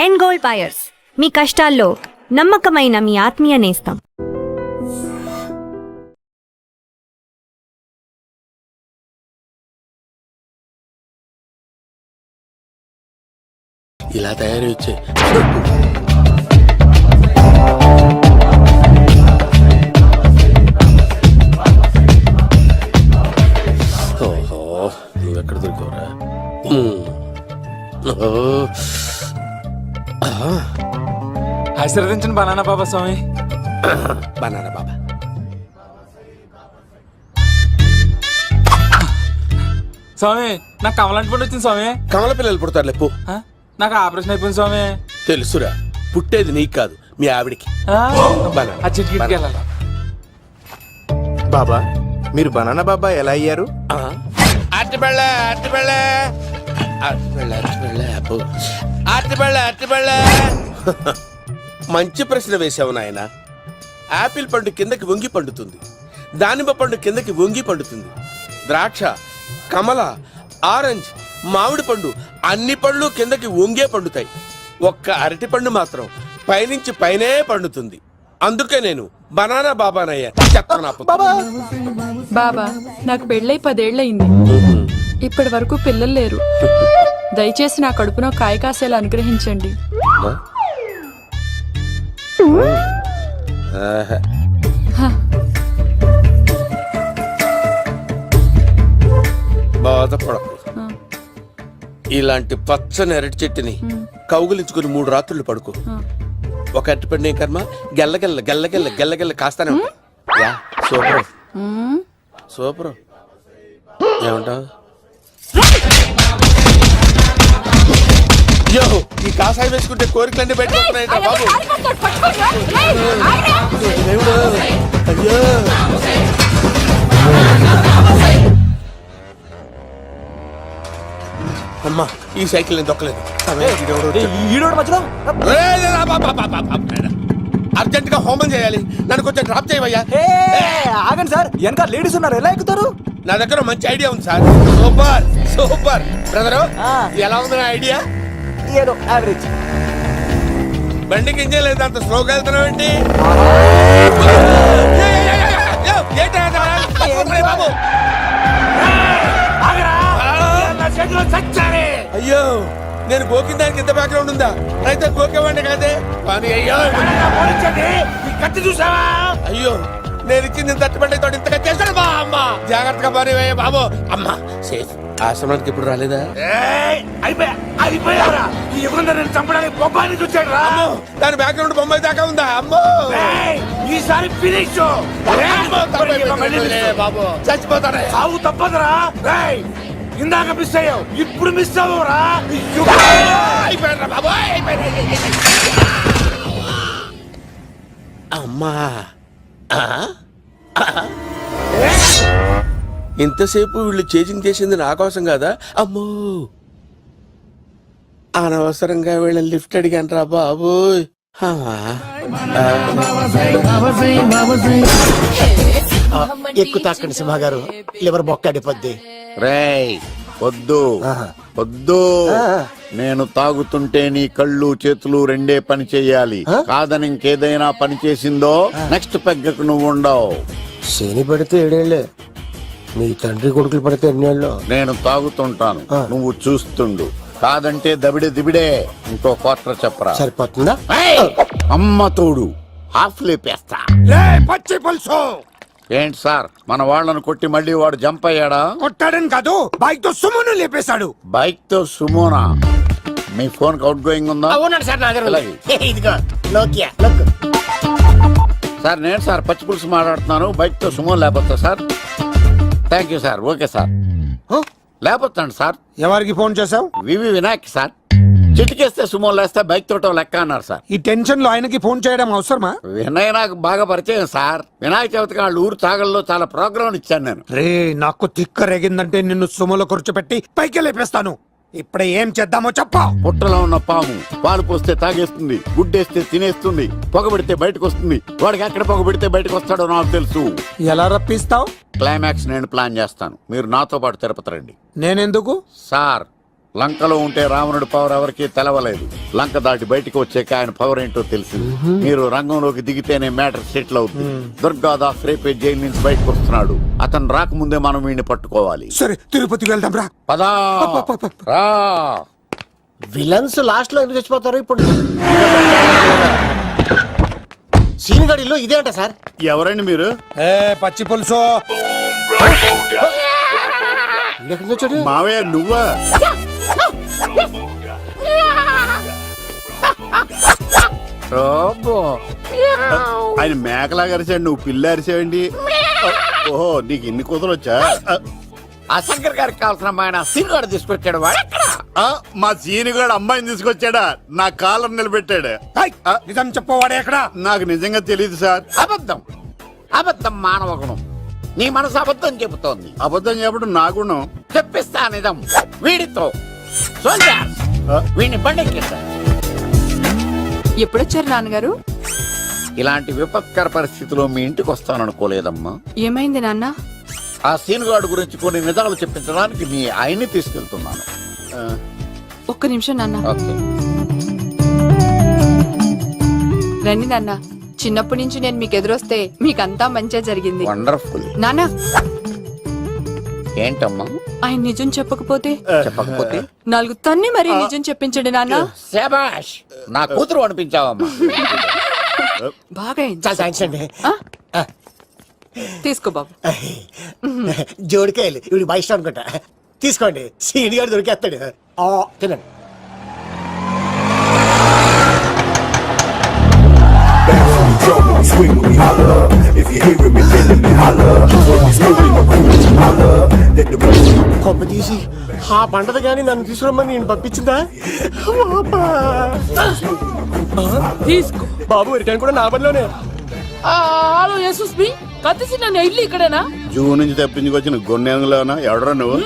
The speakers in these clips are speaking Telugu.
ఎండ్ గోల్డ్ బయర్స్, మీ కష్టాల్లో నమ్మకమైన మీ ఆత్మీయ నేస్తం. ఇలా తయారీ వచ్చే ఓహో, నువ్వెక్కడ దొరికావురా? ఆశీర్వదించండి బనానా బాబా స్వామి. బనానా బాబా. స్వామి నాకు కమలాంటి పండు వచ్చింది స్వామి. కమల పిల్లలు పుడతారు లేపు. నాకు ఆపరేషన్ అయిపోయింది స్వామి. తెలుసురా, పుట్టేది నీకు కాదు మీ ఆవిడికి. ఆ చిటికి వెళ్ళాలి. బాబా, మీరు బనానా బాబా ఎలా అయ్యారు? మంచి ప్రశ్న వేసావు నాయన. ఆపిల్ పండు కిందకి వంగి పండుతుంది, దానిమ్మ పండు కిందకి వంగి పండుతుంది, ద్రాక్ష, కమల, ఆరెంజ్, మామిడి పండు అన్ని పళ్ళు కిందకి వంగే పండుతాయి. ఒక్క అరటి పండు మాత్రం పైనుంచి పైనే పండుతుంది. అందుకే నేను బనానా బాబానయ్యా. బాబా, నాకు పెళ్ళై 10 ఏళ్ళయింది. ఇప్పటి వరకు పిల్లలు లేరు. దయచేసి నా కడుపునో కాయ కాసేలా అనుగ్రహించండి. బాధపడకు. ఇలాంటి పచ్చని అరటి చెట్టుని కౌగులించుకుని 3 రాత్రులు పడుకో. ఒక అరటి పండు ఏం కర్మ, గెల్లగెల్ల గెల్లగెల్ల గెల్లగెల్ల కాస్తానే ఉంటాయి. Yeah, super super. ఏమంటావు? యో, ఈ కాసాయి వేసుకుంటే కోరికలన్నీ బయటకొస్తున్నాయంట బాబు. అయ్యో, అమ్మా, ఈ సైకిల్ నేను దొక్కలేదు. అర్జెంట్ గా హోమం చేయాలి, నన్ను కొంచెం డ్రాప్ చేయవయ్యా. ఆగండి సార్, వెనక లేడీస్ ఉన్నారు, ఎలా ఎక్కుతారు? నా దగ్గర మంచి ఐడియా ఉంది సార్. సూపర్ సూపర్ బ్రదరు, ఎలా ఉంది నా ఐడియా? ఏదో యావరేజ్. బండికి ఇంజన్ లేదు, అంత స్లోగా వెళ్తున్నావు ఏంటి? బాబు అయ్యో, నేను గోకిన దానికి ఇంత బ్యాక్గ్రౌండ్ ఉందా? అయితే గోకేవాడిని కాదే. అయ్యో కత్తి చూసావా? అయ్యో, నేను ఇచ్చింది తట్టుబడి తోడు ఇంతగా చేశాడు బా. అమ్మ జాగ్రత్తగా పని బాబు. అమ్మ సేఫ్. ఆశ్రమానికి ఇప్పుడు రాలేదా? దాని బ్యాక్గ్రౌండ్ బొమ్మాయి దాకా ఉందా? అమ్మో, ఈసారి ఫినిష్ బాబు. చచ్చిపోతారా? సాగు తప్పదురా. ఇందాక మిస్ అయ్యావు, ఇప్పుడు మిస్ అవ్వరా? అమ్మా, ఇంతసేపు వీళ్ళు చేజింగ్ చేసింది నా కోసం కాదా? అమ్మో, అనవసరంగా వీళ్ళని లిఫ్ట్ అడిగాను రా బాబు. ఎక్కు తాకండి సింహ గారు, లివర్ బొక్కడిపోద్ది. రేయ్ వద్దు వద్దు, నేను తాగుతుంటే నీ కళ్ళు చేతులు రెండే పని చెయ్యాలి. కాదని ఇంకేదైనా పని చేసిందో నెక్స్ట్ పెగ్గకు నువ్వు ఉండవు. శని పడితే 7 ఏళ్లే, మీ తండ్రి కొడుకులు పడితే 2 ఏళ్ళు. నేను తాగుతుంటాను, నువ్వు చూస్తుండు. కాదంటే దబిడే దిబిడే. ఇంకో క్వార్టర్ చెప్పరా? సరిపోతుందా? అమ్మ తోడు హాఫ్ లేపేస్తా. పచ్చి పులుసు. ఏంటి సార్, మన వాళ్ళను కొట్టి మళ్ళీ వాడు జంప్ అయ్యాడా? కొట్టాడని కాదు, బైక్ తో సుమోను లేపేశాడు. బైక్ తో సుమోనా? మీ ఫోన్ అవుట్ గోయింగ్ ఉందా? సార్ నేను సార్ పచ్చి పులుసు మాట్లాడుతున్నాను. బైక్ తో సుమో లేకపోతా sir? Thank you sir. Okay sir, లేకపోతాండి సార్. ఎవరికి ఫోన్ చేసావు? V V Vinayak sir. చిటికేస్తే సుమో లేస్తే బైక్ తోటో లెక్క అన్నారు సార్. ఈ టెన్షన్ లో ఆయనకి ఫోన్ చేయడం అవసరమా? వినయ్ నాకు బాగా పరిచయం సార్. వినాయక చవితికి వాళ్ళ ఊరు తాగల్లో చాలా ప్రోగ్రాం ఇచ్చాను నేను. రే, నాకు తిక్క రేగిందంటే నిన్ను సుమోలో కూర్చోపెట్టి పైకి లేపేస్తాను. ఇప్పుడే ఏం చేద్దామో చెప్ప. పుట్టలో ఉన్న పాము పాలు పోస్తే తాగేస్తుంది, గుడ్డేస్తే తినేస్తుంది, పొగబెడితే బయటకు వస్తుంది. వాడికి ఎక్కడ పొగబెడితే బయటకు వస్తాడో నాకు తెలుసు. ఎలా రప్పిస్తావు? క్లైమాక్స్ నేను ప్లాన్ చేస్తాను, మీరు నాతో పాటు తిరుపతి రండి. నేనెందుకు? సార్, లంకలో ఉంటే రావణుడి పవర్ ఎవరికీ తెలవలేదు. లంక దాటి బయటికి వచ్చాక ఆయన పవర్ ఏంటో తెలిసింది. మీరు రంగంలోకి దిగితేనే మ్యాటర్ సెటిల్ అవుతుంది. దుర్గాదాస్ రేపే జైలు నుంచి బయటకు వస్తున్నాడు. అతను రాకముందే మనం వీడిని పట్టుకోవాలి. సరే తిరుపతి వెళ్దాం రా. పదా రా. విలన్స్ లాస్ట్ లో ఎందుకు చచ్చిపోతారు ఇప్పుడు? సీనిగడిలో ఇదే అంట సార్. ఎవరండి మీరు? ఏ పచ్చి పులుసు ఎక్కడి నుంచి వచ్చాడు? మావయ్య నువ్వా? రాబో. ఆయన మేకలా అరిచాడు, నువ్వు పిల్ల అరిచావండి. ఓహో, నీకు ఇన్ని కూతురు వచ్చా? ఆ శంకర్ గారికి కావాల్సిన అమ్మాయి సీనుగాడు తీసుకొచ్చాడు. వాడు ఎక్కడ? మా సీనుగాడు అమ్మాయిని తీసుకొచ్చాడా? నా కాలర్ నిలబెట్టాడు. ఏయ్, నిజం చెప్పవాడే ఎక్కడ? నాకు నిజంగా తెలియదు సార్. అబద్ధం. అబద్ధం మానవ గుణం. నీ మనసు అబద్ధం చెబుతోంది. అబద్ధం చెప్పడం నా గుణం. చెప్పిస్తా నిజం. వీడితో సోల్జర్స్ వీడిని బండెక్కిస్తా. ఎప్పుడొచ్చారు నాన్నగారు? ఇలాంటి విపత్కర పరిస్థితిలో మీ ఇంటికి వస్తాననుకోలేదమ్మా. ఏమైంది నాన్న? ఆ సీనుగాడు గురించి కొన్ని నిజాలు చెప్పించడానికి మీ ఆయన్ని తీసుకెళ్తున్నాను. ఒక్క నిమిషం నాన్న. ఓకే. రండి నాన్న. చిన్నప్పటి నుంచి నేను మీకు ఎదురొస్తే మీకంతా మంచిగా జరిగింది. వండర్ఫుల్. నాన్న, ఏంటమ్మా? ఆయన నిజం చెప్పకపోతే చెప్పకపోతే 4 తన్ని మరీ నిజం చెప్పించండి నాన్న. శభాష్, నా కూతురు అనిపించావమ్మా. బాగా అయింది. చాలా థ్యాంక్స్ అండి. ఆ? తీసుకో బాబు. జోడికాయలు ఇవి బాగా ఇష్టం అనుకుంటా. తీసుకోండి, సీనియర్ దొరికేస్తాడు. తినండి. Swing with me, holla. If you hearing me, feeling me, holla. When we smoking, my cool, holla. Let the road. కొబ్బ తీసి ఆ పంటది కానీ నన్ను తీసుకురమ్మని నేను పంపించిందా? తీసుకో బాబు రిటర్న్ కూడా నా పనిలోనే. హలో యేసుస్ బి కత్తిసి నన్ను ఇల్లు ఇక్కడేనా? జూ నుంచి తప్పించుకొచ్చిన గొన్నెంగులోనా? ఎవడరా నువ్వు?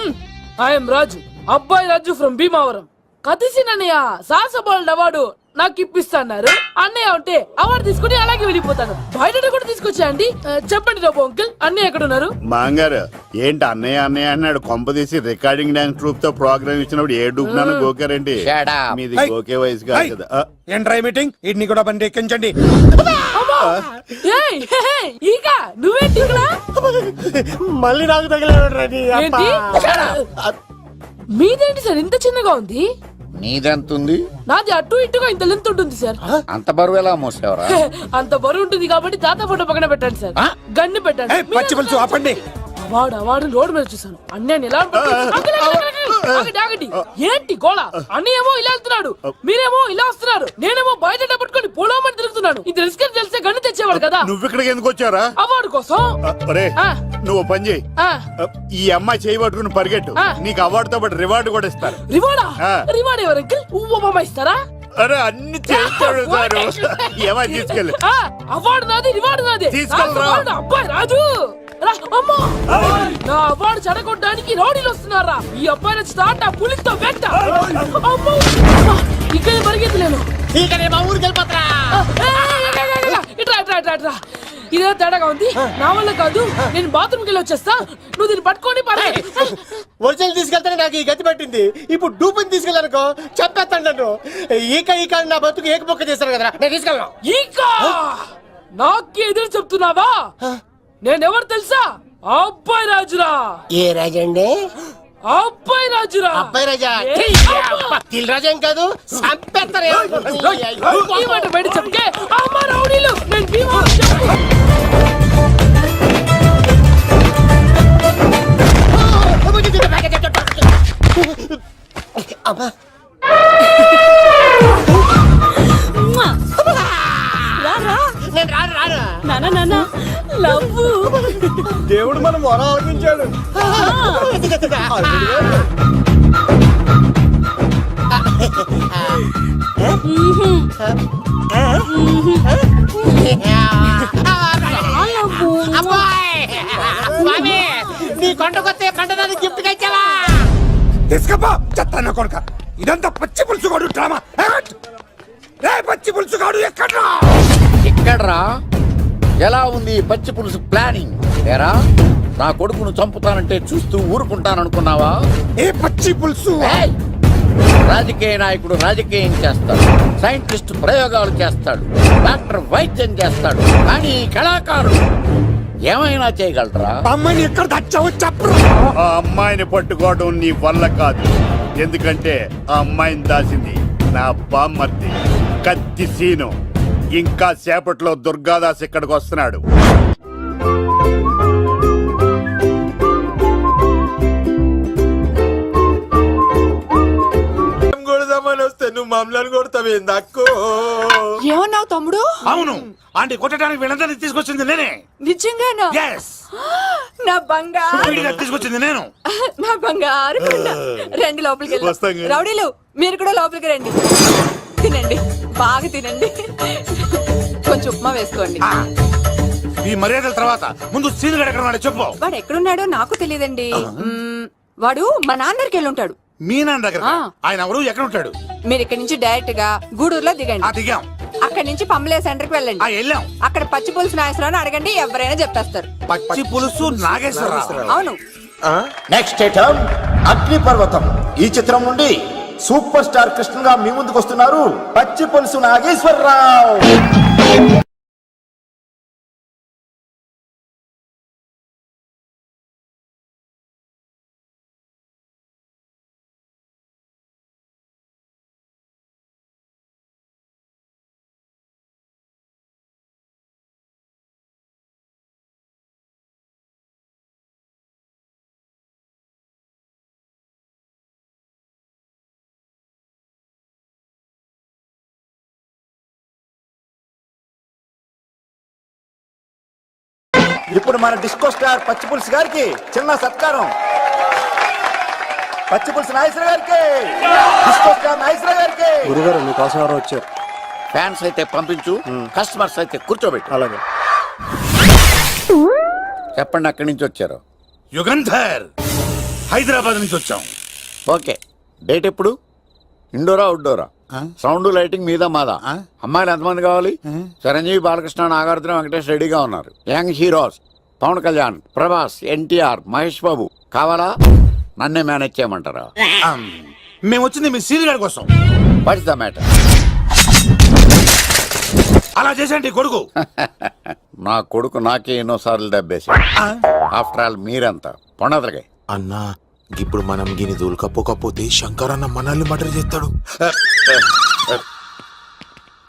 ఐఎమ్ రాజు, అబ్బాయి రాజు ఫ్రమ్ భీమావరం. కత్తిసి నన్నయ్య సాహసబాలుడు అవార్డు నాకు ఇప్పిస్తాన్నారు. అన్నయ్య ఉంటే అవార్డు తీసుకుని అలాగే వెళ్ళిపోతాను. బయట కూడా తీసుకొచ్చాయండి. చెప్పండి రాబు అంకుల్, అన్నయ్య ఎక్కడ ఉన్నారు? మాంగారు ఏంటి అన్నయ్య అన్నయ్య అన్నాడు? కొంప తీసి రికార్డింగ్ డాన్స్ ట్రూప్ తో ప్రోగ్రామ్ ఇచ్చినప్పుడు ఏ డూబ్నాను గోకారండి? Shut up. మీది గోకే వయసు కాదు కదా. ఏంట్రై మీటింగ్? ఇడ్ని కూడా బండి ఎక్కించండి. ఏయ్, హే, హే, ఈక నువ్వేంటి ఇక్కడ? మళ్ళీ నాకు తగిలేడు. ఏంటి? మీదేంటి సార్ ఇంత చిన్నగా ఉంది? నీదెంతుంది? నాది అటు ఇటుగా ఇంత లెంత్ ఉంటుంది సార్. అంత బరువు ఎలా మోసేవరా? అంత బరువు ఉంటుంది కాబట్టి తాత ఫోటో పక్కన పెట్టండి సార్. గన్ను పెట్టండి. ఏయ్, పచ్చి పులుసు ఆపండి. వాడు రోడ్ మీద చూసాను. అన్నయ్య ఎలా ఆగండి. ఏంటి గోళ? అన్నయ్య ఏమో ఇలా వెళ్తున్నాడు, మీరేమో ఇలా వస్తున్నారు, నేనేమో బయట పట్టుకొని పొలమని తిరుగుతున్నాను. ఇది రిస్క్ అని తెలిస్తే గన్ను తెచ్చేవాడు కదా. నువ్వు ఇక్కడికి ఎందుకు వచ్చారా? అవార్డు కోసం. అరే ఆ. నువ్వు పని చేయి. ఆ, ఈ అమ్మాయి చేయి పట్టుకుని పరిగెట్టు. ఆ. నీకు అవార్డుతో పాటు రివార్డు కూడా ఇస్తారు. రివార్డా? ఆ. రివార్డ్ ఎవరు అంకిల్? ఉవ్వమ్మ ఇస్తారా? అరే అన్ని చేస్తాడు సారు. ఏమని తీసుకెళ్ళి ఆ, అవార్డు నాది, రివార్డు నాది. తీసుకెళ్ళరా. నా అవార్డు అబ్బాయి రాజు. రా, అమ్మో. నా అవార్డు చెడగొట్టడానికి రౌడీలు వస్తున్నారా? ఈ అబ్బాయి నచ్చుతా పులితో వెంట. అమ్మో, ఇక్కడ పరిగెత్తలేను. ఇట్రా ఇదే తేడాగా ఉంది. నా వల్ల కాదు, నేను బాత్రూమ్కి వెళ్ళి వచ్చేస్తా. నువ్వు దీన్ని పట్టుకొని ఒరిజినల్ తీసుకెళ్తానే నాకు ఈ గతి పట్టింది. ఇప్పుడు డూపుని తీసుకెళ్ళానుకో చెప్పేస్తాను నన్ను. ఈక నా బతుకు ఏకపొక్క చేశారు కదా, నేను తీసుకెళ్ళను. ఇంకా నాకు ఎదురు చెప్తున్నావా? నేనెవరు తెలుసా? అబ్బాయి రాజురా. ఏ రాజండి? అబ్బాయి రాజురా. అబ్బాయి రాజా? తిల్ రాజా ఏం కాదు, సంపేస్తారు. ఈ మాట బయట చెప్తే అమ్మ రౌడీలు. నేను భీమవరం చెప్పు. అమ్మా నేను రాను. దేవుడు మనం మొర ఆలకించాడు. నీ కొండకొస్తే కంటదాన్ని గిఫ్ట్ గా ఇచ్చావా? తీసుకపో చెత్తాన కొడుక. ఇదంతా పచ్చి పులుసుగాడు డ్రామా. రే పచ్చి పులుసుగాడు ఎక్కడ్రా? ఎక్కడ్రా? ఎలా ఉంది ఈ పచ్చి పులుసు ప్లానింగ్? ఏరా, నా కొడుకును చంపుతానంటే చూస్తూ ఊరుకుంటాననుకున్నావా? ఏ పచ్చి పులుసు? ఏయ్, రాజకీయ నాయకుడు రాజకీయం చేస్తాడు, సైంటిస్ట్ ప్రయోగాలు చేస్తాడు, డాక్టర్ వైద్యం చేస్తాడు, కానీ ఈ కళాకారుడు ఏమైనా చేయగలరా? అమ్మాయిని ఎక్కడ తెచ్చావో చెప్పరా. ఆ అమ్మాయిని పట్టుకోవడం నీ వల్ల కాదు. ఎందుకంటే ఆ అమ్మాయిని దాసింది నా బామ్మర్ది కత్తి సీను. ఇంకా సేపట్లో దుర్గాదాస్ ఇక్కడికి వస్తున్నాడు. కొడదామని వస్తే నువ్వు మమ్మల్ని కొడతావేంది అక్కో? ఏమన్నావు తమ్ముడు? అవును, ఆంటీ కొట్టడానికి వీళ్ళందరినీ తీసుకొచ్చింది నేనే. నిజంగానా? Yes. నా బంగారు వీడిగా తీసుకొచ్చింది నేను. నా బంగారు కొండ. రండి లోపలికి వస్తాం వెళ్దాం. కదా. రౌడీలు మీరు కూడా లోపలికి రండి. తినండి, బాగా తినండి. కొంచెం ఉప్మా వేసుకోండి. ఈ మర్యాదల తర్వాత ముందు సీన్ ఎక్కడ ఉన్నాడో చెప్పు. వాడు ఎక్కడున్నాడో నాకు తెలియదండి. వాడు మా నాన్నకి వెళ్ళి ఉంటాడు. మీ నాన్న దగ్గర ఆ. ఆయన ఎవరు ఎక్కడ ఉంటాడు? మీరు ఇక్కడ నుంచి డైరెక్ట్ గా గూడూరులో దిగండి. దిగాం. అక్కడ నుంచి పంబలే సెంటర్ కి వెళ్ళండి. వెళ్ళాం. అక్కడ పచ్చి పులుసు నాగేశ్వరరావు అడగండి, ఎవరైనా చెప్పేస్తారు. పచ్చి పులుసు నాగేశ్వరరావు. అవును. నెక్స్ట్ ఐటమ్ అగ్నిపర్వతం. ఈ చిత్రం నుండి సూపర్ స్టార్ కృష్ణగా మీ ముందుకు వస్తున్నారు పచ్చి పులుసు నాగేశ్వరరావు. ఇప్పుడు మన డిస్కో స్టార్ పచ్చి పులుసు గారికి చిన్న సత్కారం. పచ్చి పులుసు నాగేశ్వర గారికి, డిస్కో స్టార్ నాగేశ్వర గారికి. గురుగారు మీకోసం ఎవరు వచ్చారు? ఫ్యాన్స్ అయితే పంపించు, కస్టమర్స్ అయితే కూర్చోబెట్టు. అలాగే. చెప్పండి, అక్కడి నుంచి వచ్చారు. యుగంధర్, హైదరాబాద్ నుంచి వచ్చాం. ఓకే, డేట్ ఎప్పుడు? ఇండోరా అవుట్డోరా? సౌండ్ లైటింగ్ మీద మాదా? అమ్మాయిలు ఎంతమంది కావాలి? చిరంజీవి, బాలకృష్ణ, నాగార్జున, వెంకటేష్ రెడీగా ఉన్నారు. యంగ్ హీరోస్ పవన్ కళ్యాణ్, ప్రభాస్, ఎన్టీఆర్, మహేష్ బాబు కావాలా? నన్నే మేనేజ్ చేయమంటారా? మేము వచ్చింది మీ సీన్ గారి కోసం. What's the matter? అలా చేసేయండి కొడుకు. నా కొడుకు నాకే ఎన్నోసార్లు దెబ్బేసి. ఆఫ్టర్ ఆల్ మీరంతా పొండదలగా. అన్నా ఇప్పుడు మనం గిని దూల్కపోకపోతే శంకర్ అన్న మనల్ని మర్డర్ చేస్తాడు.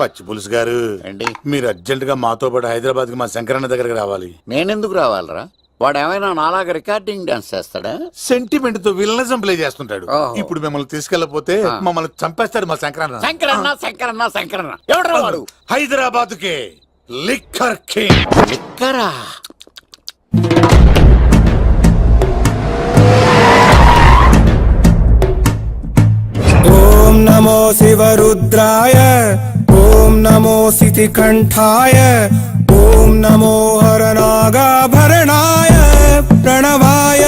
పచ్చి పులుసు గారు ఏంటి? మీరు అర్జెంట్ గా మాతో పాటు హైదరాబాద్ కి మా శంకరన్న దగ్గరికి రావాలి. నేనెందుకు రావాలరా? వాడు ఏమైనా నాలాగా రికార్డింగ్ డాన్స్ చేస్తాడా? సెంటిమెంట్ తో విలనిజం ప్లే చేస్తుంటాడు. ఓహో. ఇప్పుడు మిమ్మల్ని తీసుకెళ్లపోతే మమ్మల్ని చంపేస్తాడు మా శంకరన్న. శంకరన్న శంకరన్న శంకరన్న ఎవడు వాడు? హైదరాబాద్ కే లిక్కర్ కింగ్. లిక్కరా? ఓం నమో శివరుద్రాయ, ఓం నమో సితికంఠాయ, ఓం నమో హరనాగాభరణాయ ప్రణవాయ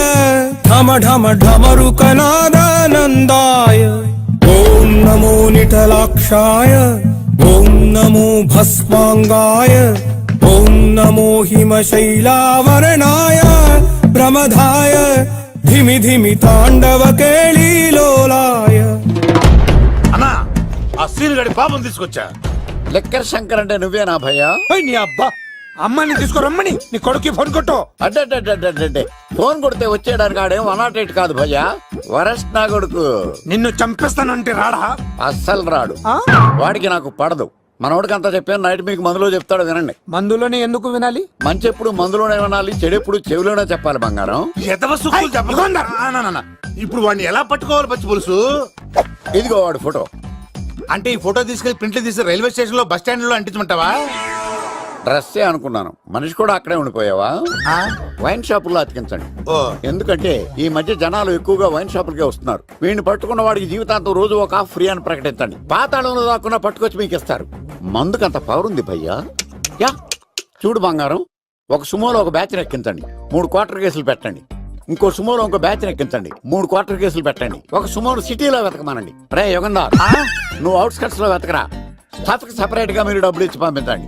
ఢమ ఢమ ఢమరుకనాదానందాయ. ఓం నమో నిఠలాక్షాయ, ఓం నమో భస్మాంగాయ, ఓం నమో హిమశైలావరణాయ ప్రమదాయ ధిమి ధిమి తాండవ కేళీలోలాయ. అన్నా, ఆ సీన్ గడి పాపం తీసుకొచ్చా. లిక్కర్ శంకర్ అంటే నువ్వేనా భయ్యా? నీ అబ్బా, అమ్మాయిని తీసుకురమ్మని నీ కొడుకు ఫోన్ కొట్టు. అడ్డే ఫోన్ కొడితే వచ్చేయడానికి ఆడేం 108 కాదు భయ్యా, వరస్ట్ నా కొడుకు. నిన్ను చంపేస్తానంటే రాడా? అస్సలు రాడు. వాడికి నాకు పడదు. మనోడికి అంతా చెప్పాను. నైట్ మీకు మందులో చెప్తాడు, వినండి. మందులోనే ఎందుకు వినాలి? మంచి ఎప్పుడు మందులోనే వినాలి, చెడు ఎప్పుడు చెవిలోనే చెప్పాలి బంగారం. ఎదవ సుక్కులు చెప్పకుండా. ఇప్పుడు వాడిని ఎలా పట్టుకోవాలి పచ్చి పులుసు? ఇదిగో వాడు ఫోటో. అంటే ఈ ఫోటో తీసుకెళ్లి ప్రింట్లు తీసి రైల్వే స్టేషన్ లో బస్ స్టాండ్ లో అంటించమంటావా? డ్రెస్సే అనుకున్నాను, మనిషి కూడా అక్కడే ఉండిపోయావా? వైన్ షాపుల్లో అతికించండి. ఎందుకంటే ఈ మధ్య జనాలు ఎక్కువగా వైన్ షాపులకే వస్తున్నారు. వీడిని పట్టుకున్న వాడికి జీవితాంతం రోజు ఒక ఆఫ్ ఫ్రీ అని ప్రకటించండి. పాతాళంలో దాక్కున్నా పట్టుకొచ్చి మీకు ఇస్తారు. మందుకంత పవర్ ఉంది భయ్యా. యా చూడు బంగారం, ఒక సుమోలో ఒక బ్యాచ్ ఎక్కించండి, 3 క్వార్టర్ కేసులు పెట్టండి. ఇంకో సుమోలో ఇంకో బ్యాచ్ ఎక్కించండి, 3 క్వార్టర్ కేసులు పెట్టండి. ఒక సుమోను సిటీలో వెతకమానండి. రే యుగంధర్, నువ్వు అవుట్స్కట్స్ లో వెతకరా. స్టాఫ్ కి సెపరేట్ గా మీరు డబ్బులు ఇచ్చి పంపించండి.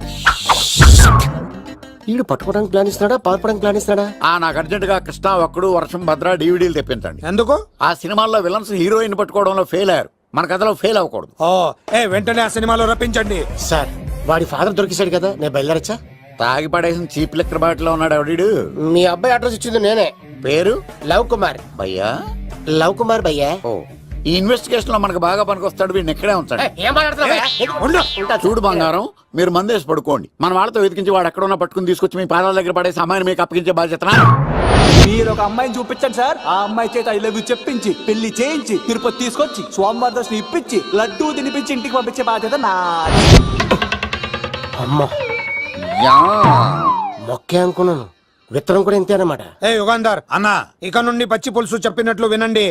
వీడు పట్టుకోవడానికి ప్లాన్ ఇస్తున్నాడా, పాల్పడానికి ప్లాన్ ఇస్తున్నాడా? నాకు అర్జెంట్ గా కృష్ణ, ఒక్కడు, వర్షం, భద్ర డివిడీలు తెప్పించండి. ఎందుకు? ఆ సినిమాల్లో విలన్స్ హీరోయిన్ పట్టుకోవడంలో ఫెయిల్ అయ్యారు. మన కథలో ఫెయిల్ అవ్వకూడదు. ఓ వెంటనే ఆ సినిమాలో రప్పించండి. సార్ వాడి ఫాదర్ దొరికేశాడు కదా, నేను బయలుదేరచ్చా? తాగి పడేసిన చీప్ లెక్కర్ బాటిలో ఉన్నాడు ఎవడీడు. మీ అబ్బాయి అడ్రస్ ఇచ్చింది నేనే. పేరు లవ్ కుమార్. భయ్యా. లవ్ కుమార్ భయ్యా. ఓ, ఈ ఇన్వెస్టిగేషన్ లో మనకు బాగా పనికొస్తాడు. వీడిని ఎక్కడే ఉంచాడు. ఏం మాట్లాడుతున్నావు? చూడు బంగారం, మీరు మందేసి పడుకోండి. మన వాళ్ళతో వెతికించి వాడు ఎక్కడ ఉన్నా పట్టుకుని తీసుకొచ్చి మీ పాదాల దగ్గర పడేసి అమ్మాయిని మీకు అప్పగించే బాధ్యత. మీరు ఒక అమ్మాయిని చూపించండి సార్. ఆ అమ్మాయి చేత ఐ లవ్ యూ చెప్పించి పెళ్లి చేయించి తిరుపతి తీసుకొచ్చి స్వామివారి దర్శనం ఇప్పించి లడ్డూ తినిపించి ఇంటికి పంపించే బాధ్యత నాది. అమ్మా యా. మొక్కే అనుకున్నాను, విత్తనం కూడా ఇంతే అన్నమాట. యుగాంధర్ అన్న, ఇక నుండి పచ్చి పులుసు చెప్పినట్లు వినండి.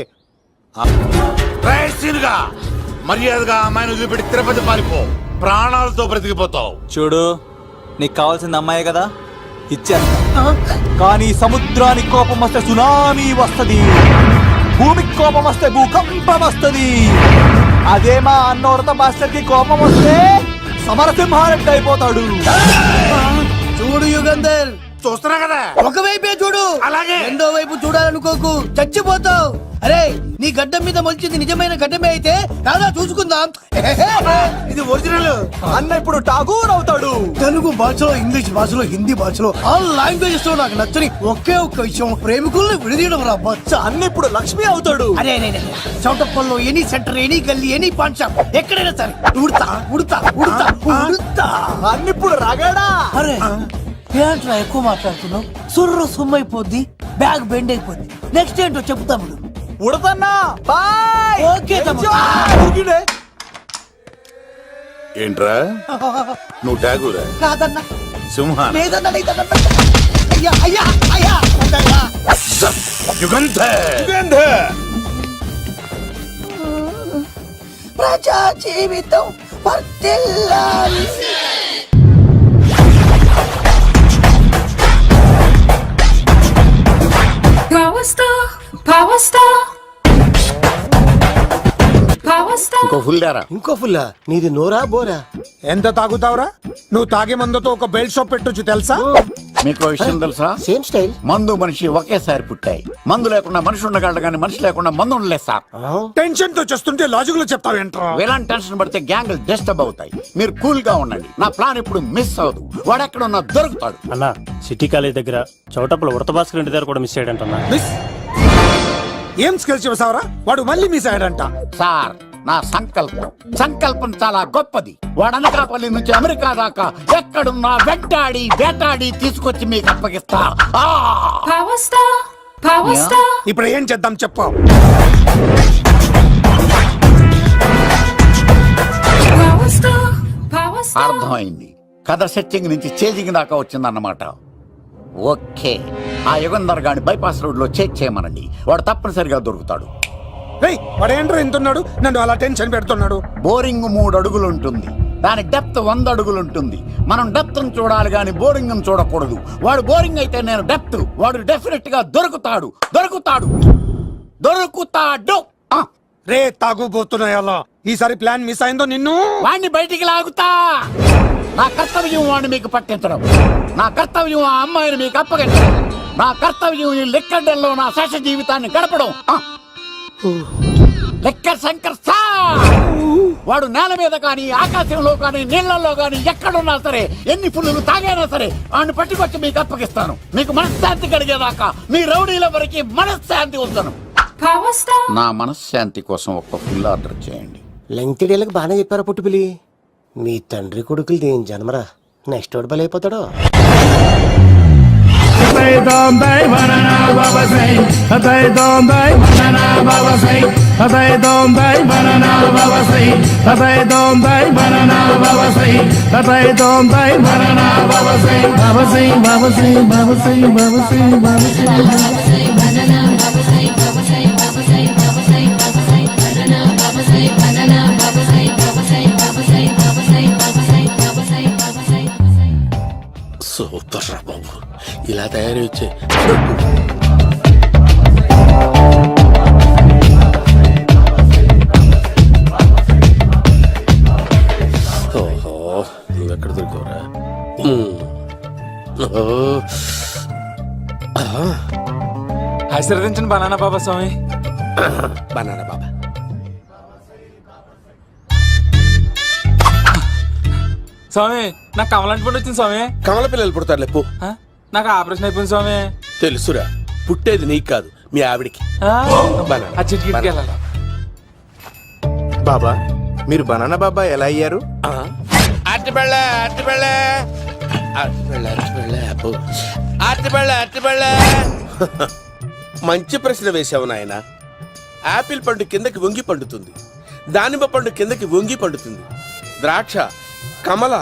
మర్యాదగా అమ్మాయిని వదిలిపెట్టి తిరుపతి పారిపో, ప్రాణాలతో బ్రతికిపోతావు. చూడు, నీకు కావాల్సింది అమ్మాయే కదా, ఇచ్చేస్తా. కానీ సముద్రానికి కోపం వస్తే సునామీ వస్తది, భూమికి కోపం వస్తే భూకంపం వస్తది. అదే మా అన్నోడత మాస్టర్ కి కోపం వస్తే సమరసింహారెడ్డి అయిపోతాడు. చూడు యుగంధర్, చూస్తున్నా కదా, ఒకవైపే చూడు, అలాగే రెండో వైపు చూడాలనుకోకు, చచ్చిపోతావు. అరే, నీ గడ్డం మీద మొలిచింది నిజమైన గడ్డమే అయితే రాదా చూసుకుందాం. ఇది ఒరిజినల్. అన్న ఇప్పుడు ఠాగూర్ అవుతాడు. తెలుగు భాషలో, ఇంగ్లీష్ భాషలో, హిందీ భాషలో ఆల్ లాంగ్వేజెస్ లో నాకు నచ్చని ఒకే ఒక్క విషయం, ప్రేమికుల్ని విడదీయడం రా బచ్చ. అన్న ఇప్పుడు లక్ష్మి అవుతాడు. అరే చౌటప్పల్లో ఎనీ సెంటర్, ఎనీ గల్లీ, ఎనీ పాన్ షాప్, ఎక్కడైనా సరే ఉడతా ఉడతా ఉడతా ఉడతా. అన్న ఇప్పుడు రగడా. అరే ఏంట్రా ఎక్కువ మాట్లాడుతున్నావు? సుర్రు సుమ్మైపోద్ది, బ్యాగ్ బెండ్ అయిపోద్ది. నెక్స్ట్ ఏంటో చెప్తాము. ఉడతన్నా బాయ్. ఓకే ఏంట్రా నువ్వు ఠాగూరా? కాదన్నా, సింహా? లేదన్నా, లేదన్నా. అయ్యా అయ్యా అయ్యా యుగంధర్. ప్రజా జీవితం వర్ధిల్లాలి. ఇంకో ఫుల్ దారా. ఇంకో ఫుల్లా? నీది నోరా బోరా? ఎంత తాగుతావురా? నువ్వు తాగే మందుతో ఒక బెల్ట్ షాప్ పెట్టొచ్చు తెలుసా? మీకు విషయం తెలుసా? Same style. మందు మనిషి ఒకేసారి పుట్టాయి. మందు లేకుండా మనిషి ఉండగలడు కానీ మనిషి లేకుండా మందు ఉండలేదు సార్. టెన్షన్ తో చేస్తుంటే లాజిక్ లో చెప్తావేంట్రా? ఎలాంటి టెన్షన్ పడితే గ్యాంగులు డిస్టర్బ్ అవుతాయి. మీరు కూల్ గా ఉండండి. నా ప్లాన్ ఇప్పుడు మిస్ అవ్వదు. వాడు ఎక్కడ ఉన్నా దొరుకుతాడు. అన్నా, సిటీ కాలేజ్ దగ్గర చౌటప్పల ఉడత భాస్కర్ ఇంటి దగ్గర కూడా మిస్ అయ్యాడంటన్నా. మిస్ ఏం స్కిల్స్ చేసావరా? వాడు మళ్ళీ మిస్ అయ్యాడంట. సార్, నా సంకల్పం చాలా గొప్పది. వాడు అనకాపల్లి నుంచి అమెరికా దాకా ఎక్కడున్నా వెంటాడి వేటాడి తీసుకొచ్చి మీకు అప్పగిస్తా. ఇప్పుడు ఏం చేద్దాం చెప్పు. అర్థమైంది. కథ సెట్టింగ్ నుంచి చేజింగ్ దాకా వచ్చిందన్నమాట. ఓకే, ఆ యుగంధర్ గాని బైపాస్ రోడ్ లో చెక్ చేయమనండి. వాడు తప్పనిసరిగా దొరుకుతాడు. వాడేంట్రా ఇంటున్నాడు, నన్ను అలా టెన్షన్ పెడుతున్నాడు. బోరింగ్ 3 అడుగులు ఉంటుంది, దాని డెప్త్ 100 అడుగులు ఉంటుంది. మనం డెప్త్ చూడాలి గాని బోరింగ్ చూడకూడదు. వాడు బోరింగ్ అయితే నేను డెప్త్. వాడు డెఫినెట్ గా దొరుకుతాడు. రే తాగుబోతున్నాయా, ఈసారి ప్లాన్ మిస్ అయిందో నిన్ను వాడిని బయటికి లాగుతా. నా కర్తవ్యం వాడిని మీకు పట్టించడం. నా కర్తవ్యం ఆ అమ్మాయిని మీకు అప్పగించడం. నా కర్తవ్యం ఈ లెక్కడ్డల్లో నా శేష జీవితాన్ని గడపడం. లెక్కర్ శంకర్ సార్, వాడు నేల మీద కానీ ఆకాశంలో కానీ నీళ్లలో కానీ ఎక్కడున్నా సరే, ఎన్ని ఫుల్లు తాగైనా సరే వాడిని పట్టుకొచ్చి మీకు అప్పగిస్తాను. మీకు మనశ్శాంతి కలిగేదాకా మీ రౌడీల వరకు మనశ్శాంతి వస్తాను. నా మనశ్శాంతి కోసం ఒక ఫుల్ ఆర్డర్ చేయండి. లెంగ్త్ డేలకు బాగానే చెప్పారా పుట్టుపిలి? మీ తండ్రి కొడుకులు దేని జన్మరా, నెక్స్ట్ వాడు బలైపోతాడు. సూపర్ రా బాబు, ఇలా తయారీ వచ్చే. ఓహో, నువ్వెక్కడ దొరికావురా? ఆశీర్వదించండి బనానా బాబా స్వామి. బనానా బాబా. స్వామి నాకు కమలంటి పండు వచ్చింది స్వామి. కమల పిల్లలు పుడతారు లేపు. నాకు ఆపరేషన్ అయిపోయింది స్వామి. తెలుసురా, పుట్టేది నీకు కాదు మీ ఆవిడికి. బాబా మీరు బనానా బాబా ఎలా అయ్యారు? మంచి ప్రశ్న వేసావు నాయన. ఆపిల్ పండు కిందకి వంగి పండుతుంది, దానిమ్మ పండు కిందకి వంగి పండుతుంది, ద్రాక్ష, కమల,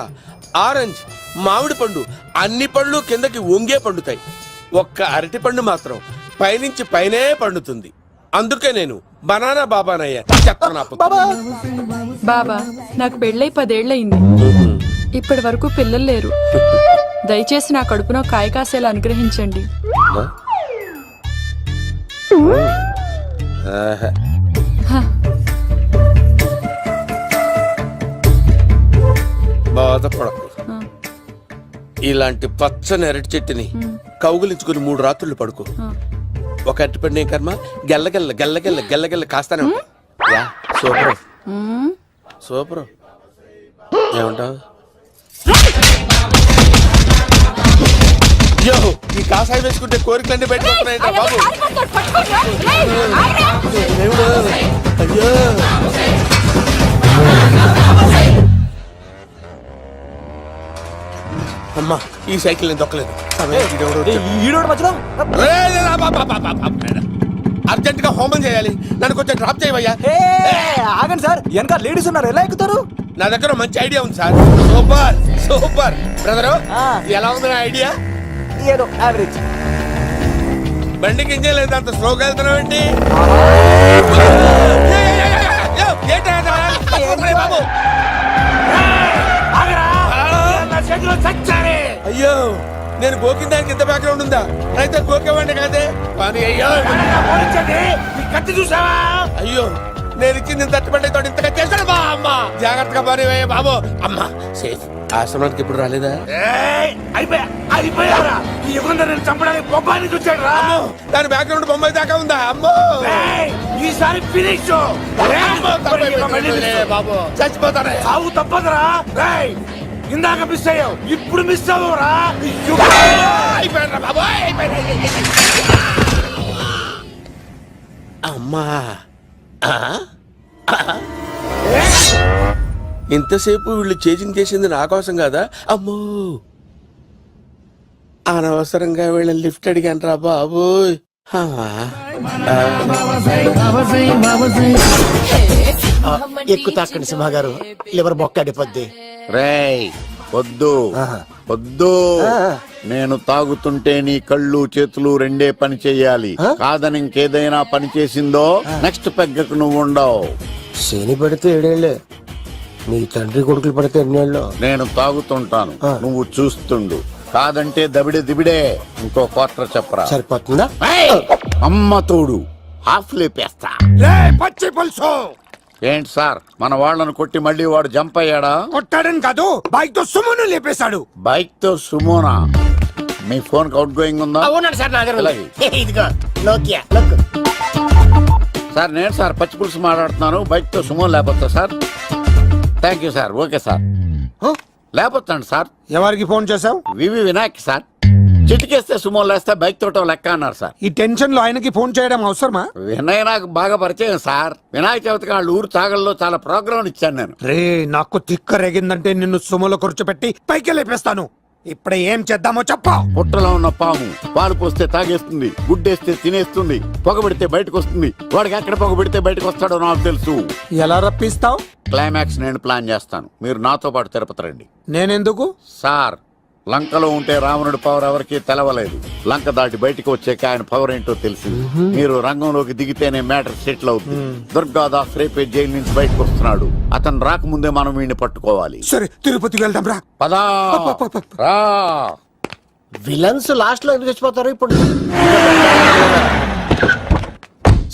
ఆరెంజ్, మామిడి పండు అన్ని పళ్ళు కిందకి వంగే పండుతాయి. ఒక్క అరటి పండు మాత్రం పైనుంచి పైనే పండుతుంది. అందుకే నేను బనానా బాబానయ్యా. బాబా నాకు పెళ్ళై 10 ఏళ్లయింది. ఇప్పటి వరకు పిల్లలు లేరు. దయచేసి నా కడుపున కాయ కాసేలా అనుగ్రహించండి. బాధపడకు. ఇలాంటి పచ్చని అరటి చెట్టుని కౌగులించుకుని 3 రాత్రులు పడుకో. ఒక అరటి పండు ఏం కర్మ, గెల్లగెల్ల గెల్లగెల్ల గెల్లగెల్ల కాస్తానే ఉంటాయి. Yeah, super super. ఏమంటావు? యో, ఈ కాసాయి వేసుకుంటే కోరికలన్నీ బయటకు బాబు. దేవుడు, అయ్యో. అమ్మా, ఈ సైకిల్ నేను దొక్కలేదు. అర్జెంట్ గా హోమం చేయాలి, నన్ను కొంచెం డ్రాప్ చేయవయ్యా. ఆగండి సార్, వెనక లేడీస్ ఉన్నారు, ఎలా ఎక్కుతారు? నా దగ్గర మంచి ఐడియా ఉంది సార్. Super super. బ్రదరు, ఎలా ఉంది నా ఐడియా? ఏదో యావరేజ్. బండికి ఇంజన్ లేదు, అంత స్లోగా వెళ్తున్నావు ఏంటి? అయ్యో, నేను గోకిన దానికి ఇంత బ్యాక్గ్రౌండ్ ఉందా? అయితే గోకేవాడిని కాదే. అయ్యో కత్తి చూసావా? అయ్యో, నేను ఇచ్చింది తట్టుబడి తోటి ఇంతగా చేశాడు. బా అమ్మ, జాగ్రత్తగా పని బాబు. అమ్మ సేఫ్. ఆశ్రమానికి ఇప్పుడు రాలేదా? దాని బ్యాక్గ్రౌండ్ బొమ్మాయి దాకా ఉందా? అమ్మో, ఈసారి ఫినిష్ బాబు. చచ్చిపోతానే, సాగు తప్పదురా. ఇందాక మిస్ అయ్యావు, ఇప్పుడు మిస్ అవ్వరా? అమ్మా, ఇంతసేపు వీళ్ళు చేజింగ్ చేసింది నా కోసం కాదా? అమ్మో, అనవసరంగా వీళ్ళని లిఫ్ట్ అడిగాను రా బాబు. ఎక్కు తాకండి సింహ గారు, లివర్ బొక్క అడిపోద్ది. రేయ్ వద్దు వద్దు, నేను తాగుతుంటే నీ కళ్ళు చేతులు రెండే పని చెయ్యాలి. కాదని ఇంకేదైనా పని చేసిందో నెక్స్ట్ పెగ్గకు నువ్వు ఉండవు. శని పడితే 7 ఏళ్లే, మీ తండ్రి కొడుకులు పడితే 2 ఏళ్ళు. నేను తాగుతుంటాను, నువ్వు చూస్తుండు. కాదంటే దబిడే దిబిడే. ఇంకో క్వార్టర్ చెప్పరా? సరిపోతుందా? అమ్మ తోడు, హాఫ్ లేపేస్తా. పచ్చి పులుసు. ఏంటి సార్, మన వాళ్ళను కొట్టి మళ్ళీ వాడు జంప్ అయ్యాడా? కొట్టాడని కాదు, బైక్ తో సుమ్మును లేపేశాడు. బైక్ తో సుమోనా? మీ ఫోన్ అవుట్ గోయింగ్ ఉందా? అవునండి సార్, నా దగ్గర అలాగే. ఇదిగో నోకియా. సార్ నేను సార్ పచ్చి పులుసు మాట్లాడుతున్నాను. బైక్ తో సుమో లేకపోతా sir? Thank you sir. Okay sir, లేకపోతాను సార్. ఎవరికి ఫోన్ చేసావు? V V Vinayak sir. చిటికేస్తే సుమో లేస్తే బైక్ తోటం లెక్క అన్నారు సార్. ఈ టెన్షన్ లో ఆయనకి ఫోన్ చేయడం అవసరమా? వినయ్ నాకు బాగా పరిచయం సార్. వినాయక చవితికి వాళ్ళ ఊరు చాగల్లో చాలా ప్రోగ్రాం ఇచ్చాను నేను. రే, నాకు తిక్క రేగిందంటే నిన్ను సుమలో కూర్చోబెట్టి పైకి లేపేస్తాను. ఇప్పుడు ఏం చేద్దామో చెప్పా. పుట్టలో ఉన్న పాము పాలు పోస్తే తాగేస్తుంది, గుడ్డేస్తే తినేస్తుంది, పొగబెడితే బయటకు వస్తుంది. వాడికి ఎక్కడ పొగబెడితే బయటకు వస్తాడో నాకు తెలుసు. ఎలా రప్పిస్తావు? క్లైమాక్స్ నేను ప్లాన్ చేస్తాను, మీరు నాతో పాటు తిరుపతి రండి. నేనెందుకు? సార్, లంకలో ఉంటే రావణుడి పవర్ ఎవరికి తెలవలేదు. లంక దాటి బయటకు వచ్చాక ఆయన పవర్ ఏంటో తెలిసింది. మీరు రంగంలోకి దిగితేనే మ్యాటర్ సెటిల్ అవుతుంది. దుర్గాదాస్ రేపే జైలు నుంచి బయటకు వస్తున్నాడు. అతను రాకముందే మనం వీడిని పట్టుకోవాలి. సరే, తిరుపతికి వెళ్దాం రా. పదా రా. విలన్స్ లాస్ట్ లో ఎందుకు చచ్చిపోతారు? ఇప్పుడు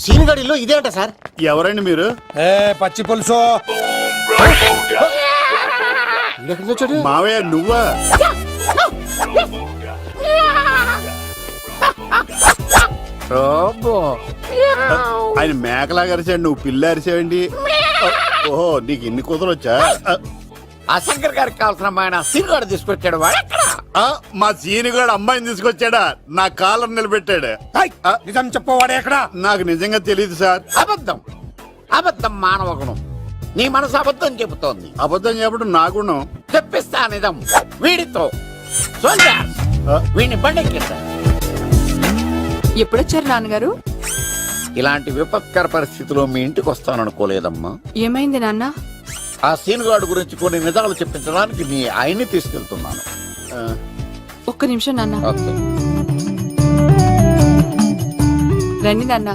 సీన్ గడిలో ఇదే అంట సార్. ఎవరండి మీరు? పచ్చి పులుసు. మావయ్య నువ్వా? ఆయన మేకలాగా అరిచాడు, నువ్వు పిల్ల అరిచావండి. ఓహో, నీకు ఇన్ని కూతురు వచ్చా? ఆ శంకర్ గారికి కావాల్సిన అమ్మాయి సీనుగాడు తీసుకొచ్చాడు వాడు ఎక్కడ? మా సీనుగాడు అమ్మాయిని తీసుకొచ్చాడా నా కాలం నిలబెట్టాడు. ఏయ్, నిజం చెప్పవాడే ఎక్కడ? నాకు నిజంగా తెలియదు సార్. అబద్ధం అబద్ధం మానవ గుణం. నీ మనసు అబద్ధం చెబుతోంది. అబద్ధం చెప్పడం నా గుణం. తెప్పిస్తా నిజం వీడితో. సోల్జర్స్, వీడిని బండెక్కిస్తా. ఎప్పుడొచ్చారు నాన్నగారు? ఇలాంటి విపత్కర పరిస్థితిలో మీ ఇంటికి వస్తాననుకోలేదమ్మా. ఏమైంది నాన్న? ఆ సీనుగాడు గురించి కొన్ని నిజాలు చెప్పించడానికి మీ ఆయన్ని తీసుకెళ్తున్నాను. ఒక్క నిమిషం నాన్న. ఓకే. రండి నాన్న.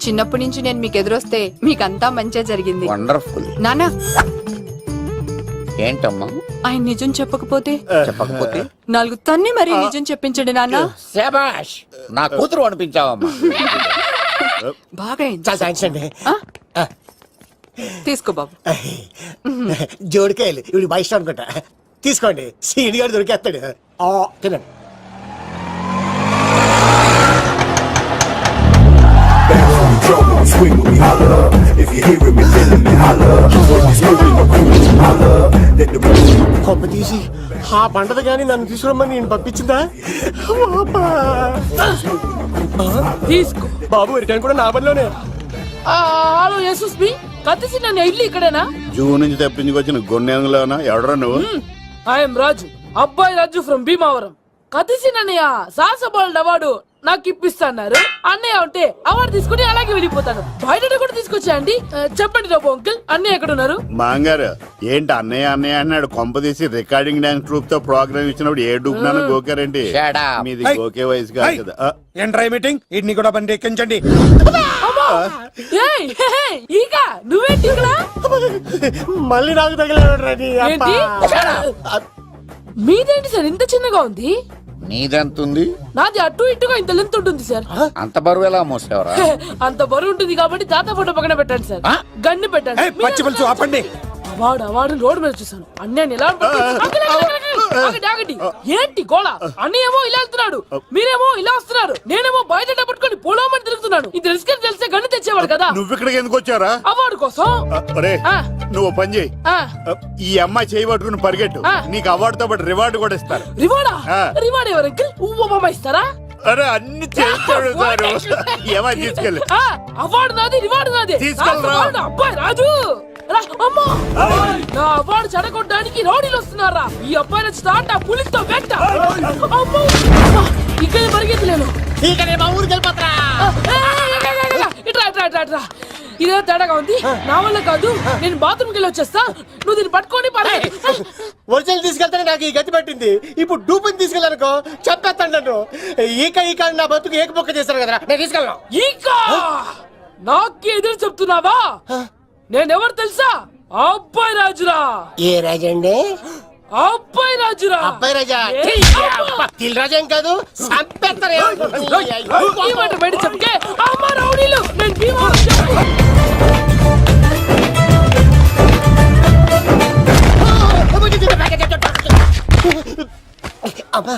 చిన్నప్పటి నుంచి నేను మీకు ఎదురొస్తే మీకంతా మంచిగా జరిగింది. వండర్ఫుల్. నాన్న, ఏంటమ్మా? ఆయన నిజం చెప్పకపోతే చెప్పకపోతే 4 తన్ని మరీ నిజం చెప్పించండి నాన్న. శభాష్, నా కూతురు అనిపించావమ్మా. బాగా అయింది. చాలా థ్యాంక్స్ అండి. తీసుకో బాబు. జోడికాయలు ఇవి బాగా ఇష్టం అనుకుంటా. తీసుకోండి, సీని గారు దొరికేస్తాడు. తినండి. Back from the drum, when we swing, when we holler. If you hearing me, feeling me, holler. When we smoking, my crew, holler. Let the rhythm కొమ్మ తీసి ఆ పంటది కానీ నన్ను తీసుకురమ్మని నేను పంపించిందా? తీసుకో. బాబు రిటర్న్ కూడా నా పనిలోనే. హలో యశస్ బి, కత్తిసి నన్ను ఇల్లు ఇక్కడేనా? జూ నుంచి తప్పించుకొచ్చిన గొన్నెంగులోనా? ఎవడరా నువ్వు? ఐఎమ్ రాజు, అబ్బాయి రాజు ఫ్రమ్ భీమావరం. కత్తిసి నన్నయ్య సాసబాల్ అవార్డు నాకు ఇప్పిస్తాన్నారు. అన్నయ్య ఉంటే అవార్డు తీసుకుని అలాగే వెళ్ళిపోతాను. బయట కూడా తీసుకొచ్చా అండి. చెప్పండి రాబు అంకుల్, అన్నయ్య ఎక్కడ ఉన్నారు? మాంగారు ఏంటి అన్నయ్య అన్నయ్య అన్నాడు? కొంప తీసి రికార్డింగ్ డాన్స్ ట్రూప్ తో ప్రోగ్రామ్ ఇచ్చినప్పుడు ఏ డూబ్నాను గోకారండి? Shut up. మీది గోకే వయసు కాదు కదా. ఏంట్రై మీటింగ్? ఇడ్ని కూడా బండి ఎక్కించండి. ఏయ్, హే, హే, ఈగ నువ్వేంటి ఇక్కడ? మళ్ళీ నాకు తగిలాడు. ఏంటి? మీదేంటి సార్ ఇంత చిన్నగా ఉంది? నీదెంతుంది? నాది అటు ఇటుగా ఇంత లెంత్ ఉంటుంది సార్. అంత బరువు ఎలా మోసేవరా? అంత బరువు ఉంటుంది కాబట్టి తాత ఫోటో పక్కన పెట్టండి సార్. గన్ను పెట్టండి. పచ్చి పులుసు ఆపండి. అవార్డు రోడ్డు మీద చూసాను. అన్నయ్య ఎలా ఆగండి. ఏంటి గోళ? అన్నయ్య ఏమో ఇలా వెళ్తున్నాడు, మీరేమో ఇలా వస్తున్నారు, నేనేమో బయట పట్టుకొని పోలోమని తిరుగుతున్నాను. ఇది రిస్క్ అని తెలిస్తే గన్ను తెచ్చేవాడు కదా. నువ్వు ఇక్కడికి ఎందుకు వచ్చారా? అవార్డు కోసం. ఒరే, ఆ. నువ్వు ఓ పని చేయి. ఆ, ఈ అమ్మాయి చేయి పట్టుకుని పరిగెట్టు. ఆ. నీకు అవార్డుతో పాటు రివార్డు కూడా ఇస్తారు. రివార్డా? ఆ. రివార్డ్ ఎవరు అంకిల్? ఉవ్వమ్మ ఇస్తారా? అరే అన్ని చేస్తాడు సారు. ఏమని తీసుకెళ్ళి ఆ, అవార్డు నాది, రివార్డు నాది. తీసుకెళ్ళరా. అవార్డు అబ్బాయి రాజు. రా, అమ్మో. నా అవార్డు చెడగొట్టడానికి రౌడీలు వస్తున్నారా? ఈ అబ్బాయి స్టార్ట్ ఆ పులితో వెంట. అమ్మో, ఇక్కడ పరిగెత్తలేను. ఇక్కడే మా ఊరికి వెళ్ళిపోతారా? ఇట్రా. ఇదే తేడాగా ఉంది. నా వల్ల కాదు, నేను బాత్రూమ్కి వెళ్ళి వచ్చేస్తా. నువ్వు దీన్ని పట్టుకొని ఒరిజినల్ తీసుకెళ్తానే నాకు ఈ గతి పట్టింది. ఇప్పుడు డూపుని తీసుకెళ్ళానుకో చెప్పేస్తాను నన్ను. ఈక నా బతుకు ఏకపొక్క చేశారు కదరా, నేను తీసుకెళ్ళను. ఇంకా నాకు ఎదురు చెప్తున్నావా? నేనెవరు తెలుసా? అబ్బాయి రాజురా. ఏ రాజండి? అబ్బాయి రాజురా. అబ్బాయి రాజా? తిల్ రాజా ఏం కాదు, చంపేస్తారు. ఈ మాట బయట చెప్తే అమ్మ రౌడీలు, నేను భీమవరం చెప్పు. అమ్మా